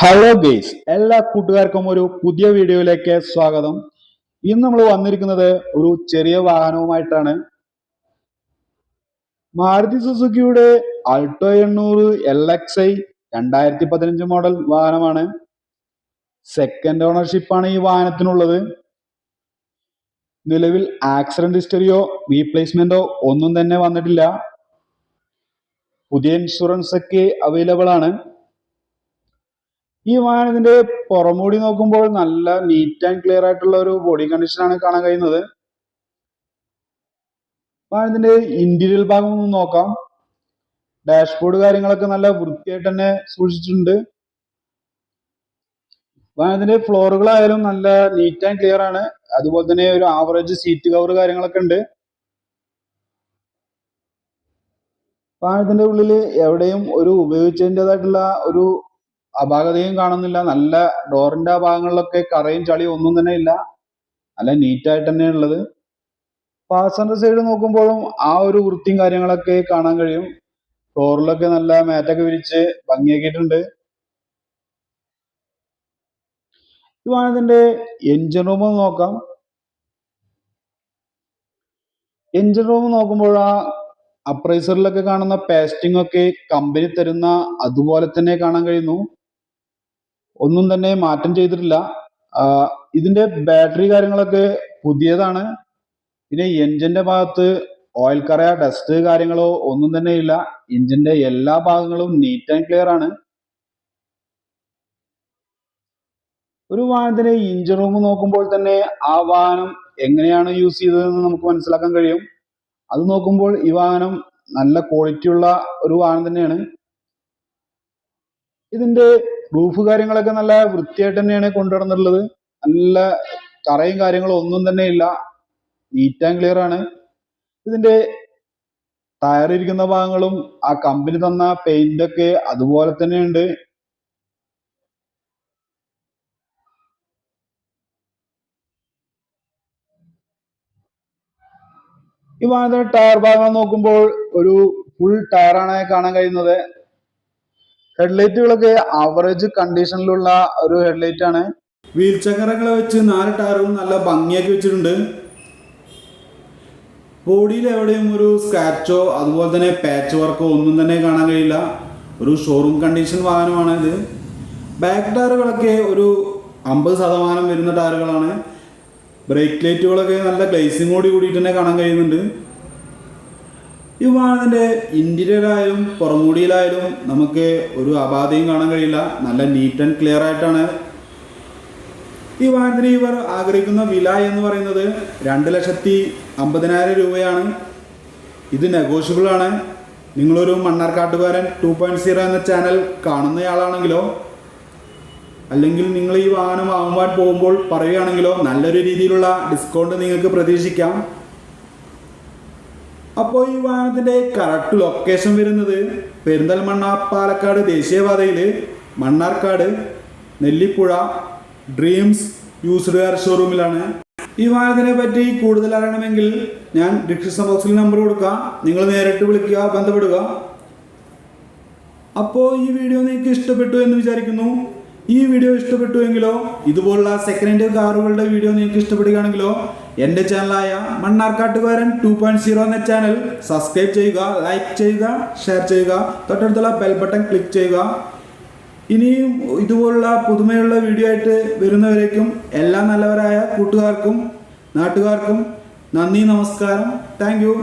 Hello guys, എല്ലാ കൂട്ടുകാർക്കും ഒരു പുതിയ വീഡിയോയിലേക്ക് സ്വാഗതം. ഇന്ന് നമ്മൾ വന്നിരിക്കുന്നത് ഒരു ചെറിയ വാഹനവുമായിട്ടാണ്. മാരുതി സുസുക്കിയുടെ ആൾട്ടോ 800 LXi 2015 മോഡൽ വാഹനമാണ്. സെക്കൻഡ് ഓണർഷിപ്പാണ് ഈ വാഹനത്തിനുള്ളത്. നിലവിൽ ആക്സിഡന്റ് ഹിസ്റ്ററിയോ റീപ്ലേസ്മെന്റോ ഒന്നും തന്നെ വന്നിട്ടില്ല. പുതിയ ഇൻഷുറൻസ് ഒക്കെ അവൈലബിൾ ആണ്. ഈ വാഹനത്തിന്റെ പുറംമൂടി നോക്കുമ്പോൾ നല്ല നീറ്റ് ആൻഡ് ക്ലിയർ ആയിട്ടുള്ള ഒരു ബോഡി കണ്ടീഷനാണ് കാണാൻ കഴിയുന്നത്. വാഹനത്തിന്റെ ഇന്റീരിയർ ഭാഗം ഒന്ന് നോക്കാം. ഡാഷ്ബോർഡ് കാര്യങ്ങളൊക്കെ നല്ല വൃത്തിയായിട്ട് തന്നെ സൂക്ഷിച്ചിട്ടുണ്ട്. വാഹനത്തിന്റെ ഫ്ലോറുകളായാലും നല്ല നീറ്റ് ആൻഡ് ക്ലിയർ ആണ്. അതുപോലെ തന്നെ ഒരു ആവറേജ് സീറ്റ് കവർ കാര്യങ്ങളൊക്കെ ഉണ്ട്. വാഹനത്തിന്റെ ഉള്ളിൽ എവിടെയും ഒരു ഉപയോഗിച്ചതിൻ്റെതായിട്ടുള്ള ഒരു അപാകതയും കാണുന്നില്ല. നല്ല ഡോറിന്റെ ആ ഭാഗങ്ങളിലൊക്കെ കറയും ചളിയും ഒന്നും തന്നെ ഇല്ല. നല്ല നീറ്റായിട്ട് തന്നെയാണ് ഉള്ളത്. പാസഞ്ചർ സൈഡ് നോക്കുമ്പോഴും ആ ഒരു വൃത്തിയും കാര്യങ്ങളൊക്കെ കാണാൻ കഴിയും. ഫ്ലോറിലൊക്കെ നല്ല മാറ്റൊക്കെ വിരിച്ച് ഭംഗിയാക്കിയിട്ടുണ്ട്. ഈ വാഹനത്തിന്റെ എഞ്ചിൻ റൂം നോക്കാം. എഞ്ചിൻ റൂം നോക്കുമ്പോൾ ആ അപ്രൈസറിലൊക്കെ കാണുന്ന പേസ്റ്റിംഗ് ഒക്കെ കമ്പനി തരുന്ന അതുപോലെ തന്നെ കാണാൻ കഴിയുന്നു. ഒന്നും തന്നെ മാറ്റം ചെയ്തിട്ടില്ല. ഇതിന്റെ ബാറ്ററി കാര്യങ്ങളൊക്കെ പുതിയതാണ്. പിന്നെ എഞ്ചിന്റെ ഭാഗത്ത് ഓയിൽ കറ ഡസ്റ്റ് കാര്യങ്ങളോ ഒന്നും തന്നെ ഇല്ല. എഞ്ചിന്റെ എല്ലാ ഭാഗങ്ങളും നീറ്റ് ആൻഡ് ക്ലിയർ ആണ്. ഒരു വാഹനത്തിന്റെ എഞ്ചിൻ റൂം നോക്കുമ്പോൾ തന്നെ ആ വാഹനം എങ്ങനെയാണ് യൂസ് ചെയ്തതെന്ന് നമുക്ക് മനസ്സിലാക്കാൻ കഴിയും. അത് നോക്കുമ്പോൾ ഈ വാഹനം നല്ല ക്വാളിറ്റി ഉള്ള ഒരു വാഹനം തന്നെയാണ്. ഇതിന്റെ റൂഫ് കാര്യങ്ങളൊക്കെ നല്ല വൃത്തിയായിട്ട് തന്നെയാണ് കൊണ്ടുനടന്നിട്ടുള്ളത്. നല്ല കറയും കാര്യങ്ങളും ഒന്നും തന്നെ ഇല്ല. നീറ്റ് ആൻഡ് ക്ലിയർ ആണ്. ഇതിന്റെ ടയർ ഇരിക്കുന്ന ഭാഗങ്ങളും ആ കമ്പനി തന്ന പെയിന്റ് ഒക്കെ അതുപോലെ തന്നെയുണ്ട്. ഈ വാഹനത്തിന്റെ ടയർ ഭാഗം നോക്കുമ്പോൾ ഒരു ഫുൾ ടയറാണ് കാണാൻ കഴിയുന്നത്. ഹെഡ്ലൈറ്റുകളൊക്കെ ആവറേജ് കണ്ടീഷനിലുള്ള ഒരു ഹെഡ്ലൈറ്റ് ആണ്. വീൽ ചക്രങ്ങളെ വെച്ച് 4 ടയറും നല്ല ഭംഗിയാക്കി വെച്ചിട്ടുണ്ട്. ബോഡിയിൽ എവിടെയും ഒരു സ്ക്രാച്ചോ അതുപോലെ തന്നെ പാച്ച് വർക്കോ ഒന്നും തന്നെ കാണാൻ കഴിയില്ല. ഒരു ഷോറൂം കണ്ടീഷൻ വാഹനമാണ് ഇത്. ബാക്ക് ടയറുകളൊക്കെ ഒരു 50% വരുന്ന ടയറുകളാണ്. ബ്രേക്ക് ലൈറ്റുകളൊക്കെ നല്ല ഗ്ലേസിങ്ങോട് കൂടിയിട്ട് തന്നെ കാണാൻ കഴിയുന്നുണ്ട്. ഈ വാഹനത്തിന്റെ ഇന്റീരിയറായാലും പുറമൂടിയിലായാലും നമുക്ക് ഒരു അപാധയും കാണാൻ കഴിയില്ല. നല്ല നീറ്റ് ആൻഡ് ക്ലിയർ ആയിട്ടാണ്. ഈ വാഹനത്തിന് ഇവർ ആഗ്രഹിക്കുന്ന വില എന്ന് പറയുന്നത് 2,50,000 രൂപയാണ്. ഇത് നെഗോഷ്യബിൾ ആണ്. നിങ്ങളൊരു മണ്ണാർക്കാട്ടുകാരൻ 2.0 എന്ന ചാനൽ കാണുന്നയാളാണെങ്കിലോ അല്ലെങ്കിൽ നിങ്ങൾ ഈ വാഹനം വാങ്ങുവാൻ പോകുമ്പോൾ പറയുകയാണെങ്കിലോ നല്ലൊരു രീതിയിലുള്ള ഡിസ്കൗണ്ട് നിങ്ങൾക്ക് പ്രതീക്ഷിക്കാം. അപ്പോൾ ഈ വാഹനത്തിന്റെ കറക്റ്റ് ലൊക്കേഷൻ വരുന്നത് പെരിന്തൽമണ്ണ പാലക്കാട് ദേശീയപാതയിൽ Mannarkkad Nellipuzha dreams used car ഷോറൂമിലാണ്. ഈ വാഹനത്തിനെ പറ്റി കൂടുതൽ അറിയണമെങ്കിൽ ഞാൻ ഡിസ്ക്രിപ്ഷൻ ബോക്സിൽ നമ്പർ കൊടുക്കാം. നിങ്ങൾ നേരിട്ട് വിളിക്കുക, ബന്ധപ്പെടുക. അപ്പോൾ ഈ വീഡിയോ നിങ്ങൾക്ക് ഇഷ്ടപ്പെട്ടു എന്ന് വിചാരിക്കുന്നു. ഈ വീഡിയോ ഇഷ്ടപ്പെട്ടുവെങ്കിലോ ഇതുപോലുള്ള സെക്കൻഡ് ഹാൻഡ് കാറുകളുടെ വീഡിയോ നിങ്ങൾക്ക് ഇഷ്ടപ്പെടുകയാണെങ്കിലോ എൻ്റെ ചാനലായ മണ്ണാർക്കാട്ടുകാരൻ 2.0 എന്ന ചാനൽ സബ്സ്ക്രൈബ് ചെയ്യുക, ലൈക്ക് ചെയ്യുക, ഷെയർ ചെയ്യുക, തൊട്ടടുത്തുള്ള ബെൽ ബട്ടൺ ക്ലിക്ക് ചെയ്യുക. ഇനിയും ഇതുപോലുള്ള പുതുമയുള്ള വീഡിയോ ആയിട്ട് വരുന്നവരേക്കും എല്ലാ നല്ലവരായ കൂട്ടുകാർക്കും നാട്ടുകാർക്കും നന്ദി, നമസ്കാരം. Thank you.